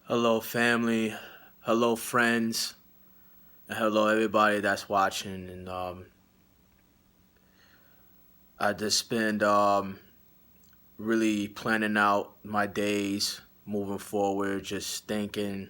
Hello, family. Hello, friends. And hello, everybody that's watching. And I just been really planning out my days moving forward, just thinking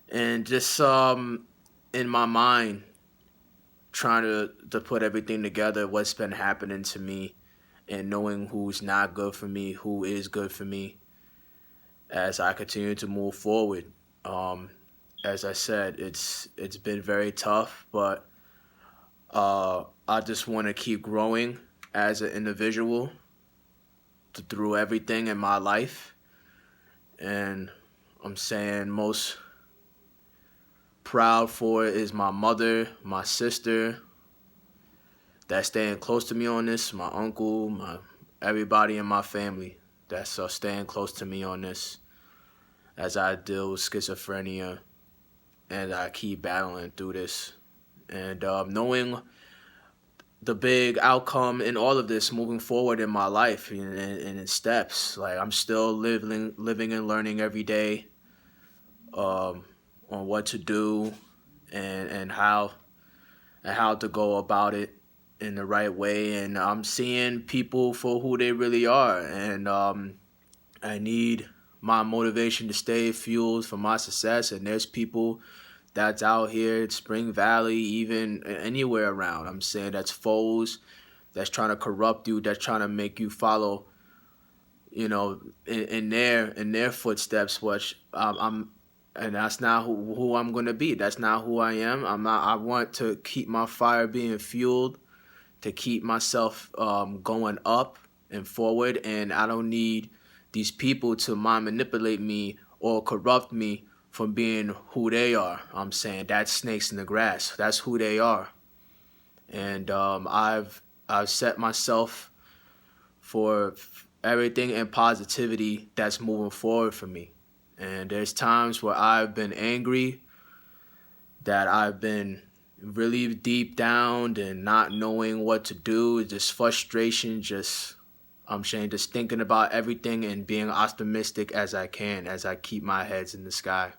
and just in my mind trying to put everything together, what's been happening to me, and knowing who's not good for me, who is good for me as I continue to move forward. Um, as I said, it's been very tough, but I just want to keep growing as an individual through everything in my life. And I'm saying most proud for it is my mother, my sister, that's staying close to me on this, my uncle, my everybody in my family that's staying close to me on this as I deal with schizophrenia and I keep battling through this. And knowing the big outcome in all of this moving forward in my life and in steps. Like I'm still living and learning every day on what to do and how to go about it in the right way. And I'm seeing people for who they really are. And I need my motivation to stay fueled for my success. And there's people that's out here in Spring Valley, even anywhere around. I'm saying that's foes that's trying to corrupt you, that's trying to make you follow, in their footsteps. Which and that's not who I'm gonna be. That's not who I am. I'm not. I want to keep my fire being fueled, to keep myself going up and forward, and I don't need these people to mind manipulate me or corrupt me from being who they are. I'm saying that's snakes in the grass. That's who they are, and I've set myself for everything and positivity that's moving forward for me. And there's times where I've been angry, that I've been really deep down and not knowing what to do, just frustration, just thinking about everything and being optimistic as I can, as I keep my heads in the sky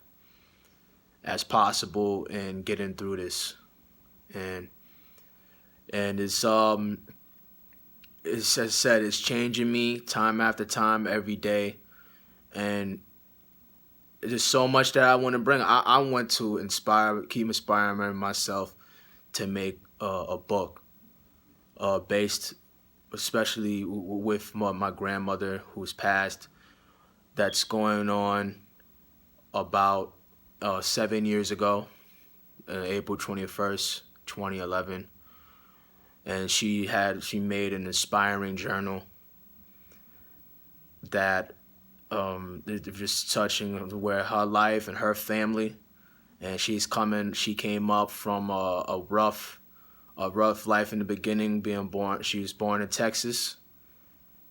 as possible and getting through this. And it's as I said, it's changing me time after time every day. And there's so much that I want to bring. I want to keep inspiring myself to make a book based, especially with my grandmother who's passed. That's going on about 7 years ago, April 21st, 2011, and she made an inspiring journal that just touching where her life and her family, and she came up from a rough life in the beginning, being born. She was born in Texas,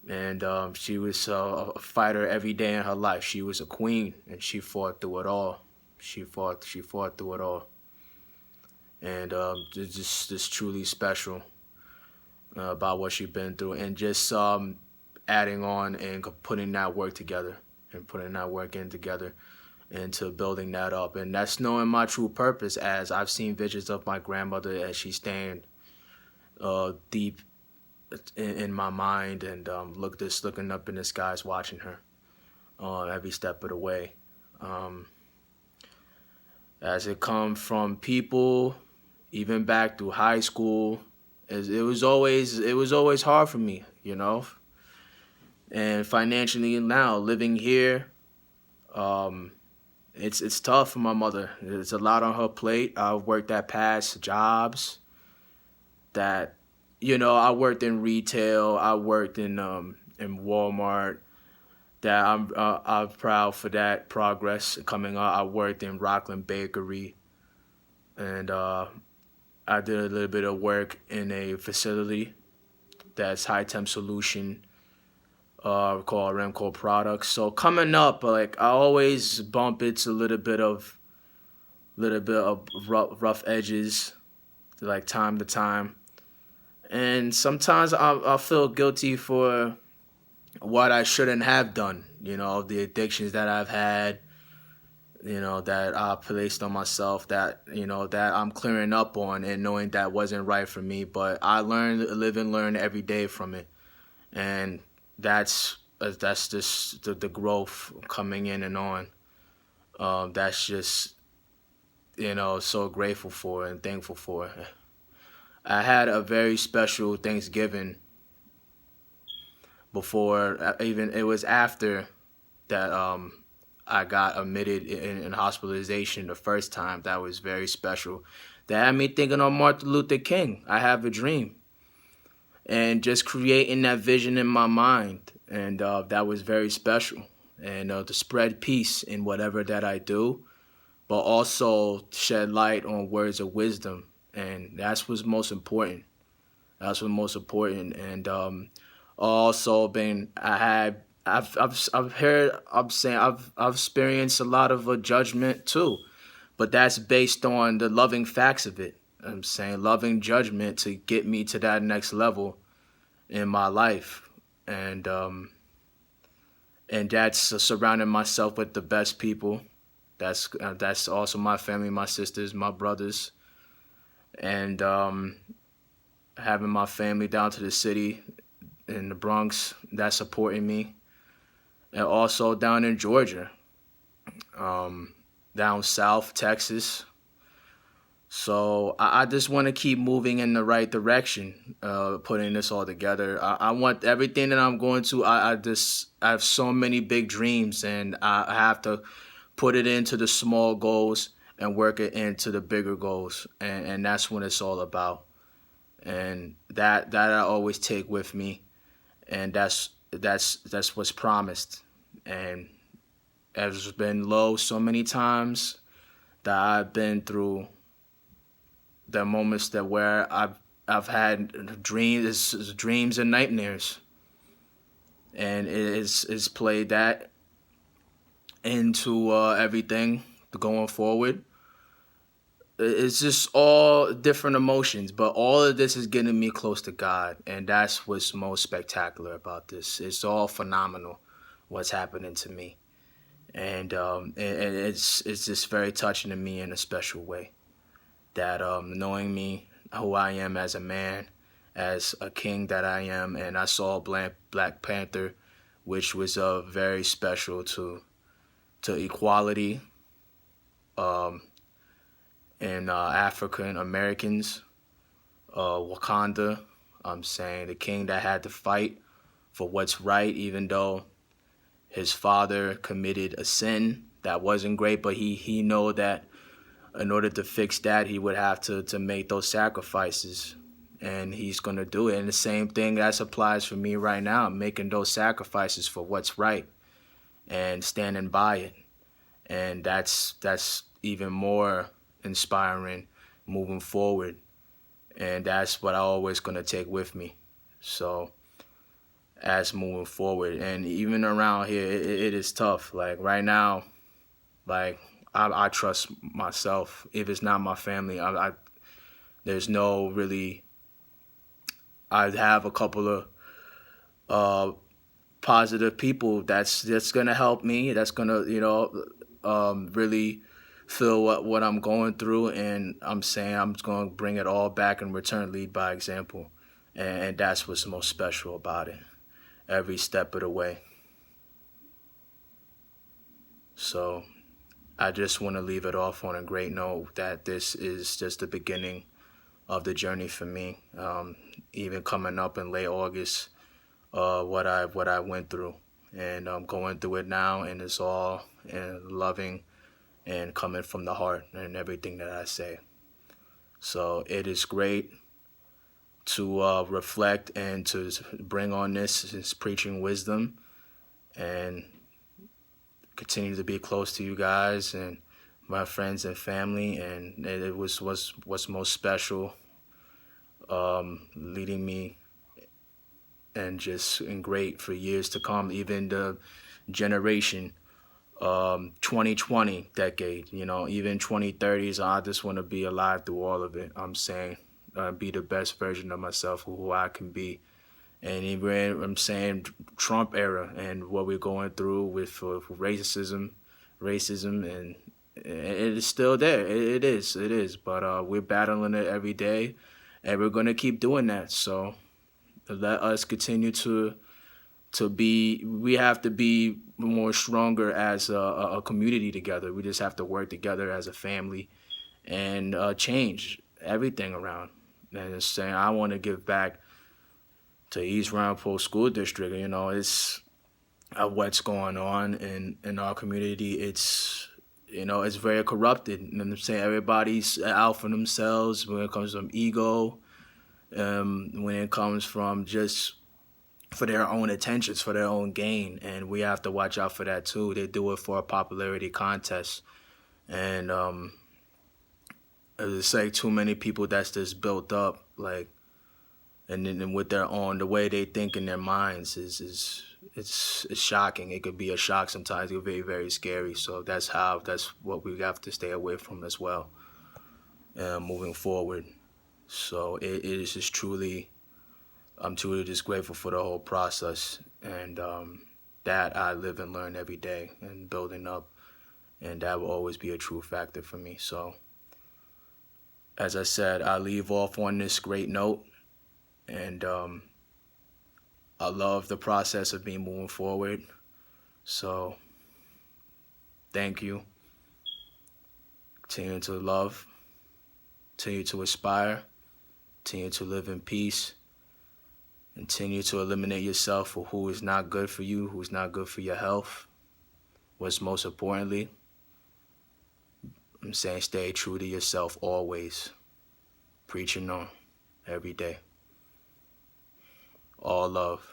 and she was a fighter every day in her life. She was a queen, and she fought through it all. She fought through it all, and it's just truly special about what she's been through, and just adding on and putting that work together and putting that work in together into building that up. And that's knowing my true purpose, as I've seen visions of my grandmother as she's staying deep in my mind, and looking up in the skies, watching her every step of the way. As it come from people, even back through high school, it was always hard for me, and financially now living here, it's tough for my mother. It's a lot on her plate. I've worked at past jobs that, I worked in retail. I worked in Walmart. That I'm proud for that progress coming up. I worked in Rockland Bakery, and I did a little bit of work in a facility that's high temp solution called Remco Products. So coming up, like I always bump into a little bit of rough edges, like time to time, and sometimes I feel guilty for what I shouldn't have done. The addictions that I've had, that I placed on myself, that that I'm clearing up on, and knowing that wasn't right for me. But I learned, live and learn every day from it, and that's just the growth coming in and on. That's just so grateful for and thankful for. I had a very special Thanksgiving before, even it was after that I got admitted in hospitalization the first time. That was very special. That had me thinking on Martin Luther King. I have a dream, and just creating that vision in my mind, and that was very special. And to spread peace in whatever that I do, but also shed light on words of wisdom, and that's what's most important. That's what's most important. And also been I had I've heard I'm saying I've experienced a lot of judgment too, but that's based on the loving facts of it. I'm saying loving judgment to get me to that next level in my life, and that's surrounding myself with the best people. That's also my family, my sisters, my brothers, and having my family down to the city in the Bronx that's supporting me, and also down in Georgia, down south Texas. So I just want to keep moving in the right direction, putting this all together. I want everything that I'm going to. I have so many big dreams, and I have to put it into the small goals and work it into the bigger goals, and that's what it's all about. And that I always take with me, and that's what's promised. And it's been low so many times that I've been through the moments that where I've had dreams and nightmares, and it's played that into everything going forward. It's just all different emotions, but all of this is getting me close to God, and that's what's most spectacular about this. It's all phenomenal, what's happening to me, and it's just very touching to me in a special way. That knowing me, who I am as a man, as a king that I am, and I saw Black Panther, which was very special to equality, um, and African Americans, Wakanda. I'm saying the king that had to fight for what's right, even though his father committed a sin that wasn't great, but he know that in order to fix that, he would have to make those sacrifices, and he's gonna do it. And the same thing that applies for me right now, making those sacrifices for what's right and standing by it. And that's even more inspiring moving forward, and that's what I always gonna take with me. So as moving forward, and even around here, it is tough. Like right now, like I trust myself. If it's not my family, I there's no really. I have a couple of uh, positive people that's gonna help me. That's gonna really feel what I'm going through, and I'm saying I'm just gonna bring it all back and return, lead by example, and that's what's most special about it. Every step of the way. So I just want to leave it off on a great note that this is just the beginning of the journey for me. Even coming up in late August, what I went through, and I'm going through it now, and it's all loving and coming from the heart and everything that I say. So it is great to reflect and to bring on this preaching wisdom, and continue to be close to you guys and my friends and family. And it was what's most special, leading me and just and great for years to come. Even the generation 2020 decade, even 2030s, I just want to be alive through all of it. I'm saying be the best version of myself, who I can be. And even I'm saying Trump era and what we're going through with racism, racism, and it is still there. It is. But we're battling it every day, and we're gonna keep doing that. So let us continue to be. We have to be more stronger as a community together. We just have to work together as a family and change everything around. And it's saying I want to give back to East Ramapo School District. You know, it's what's going on in our community. It's it's very corrupted. You know what I'm saying? Everybody's out for themselves when it comes from ego, when it comes from just for their own attentions, for their own gain, and we have to watch out for that too. They do it for a popularity contest, and it's like too many people that's just built up, like, and then with their own the way they think in their minds is it's shocking. It could be a shock sometimes. It could be very, very scary. So that's what we have to stay away from as well, moving forward. So it is just truly, I'm truly just grateful for the whole process, and that I live and learn every day and building up, and that will always be a true factor for me. So as I said, I leave off on this great note, and I love the process of being moving forward. So thank you. Continue to love, continue to aspire, continue to live in peace, continue to eliminate yourself for who is not good for you, who's not good for your health. What's most importantly, I'm saying stay true to yourself always. Preaching on every day. All love.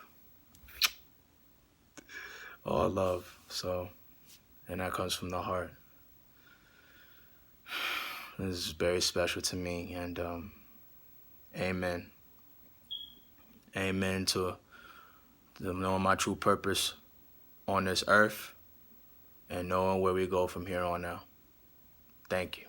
All love. So, and that comes from the heart. This is very special to me, and amen. Amen to knowing my true purpose on this earth and knowing where we go from here on out. Thank you.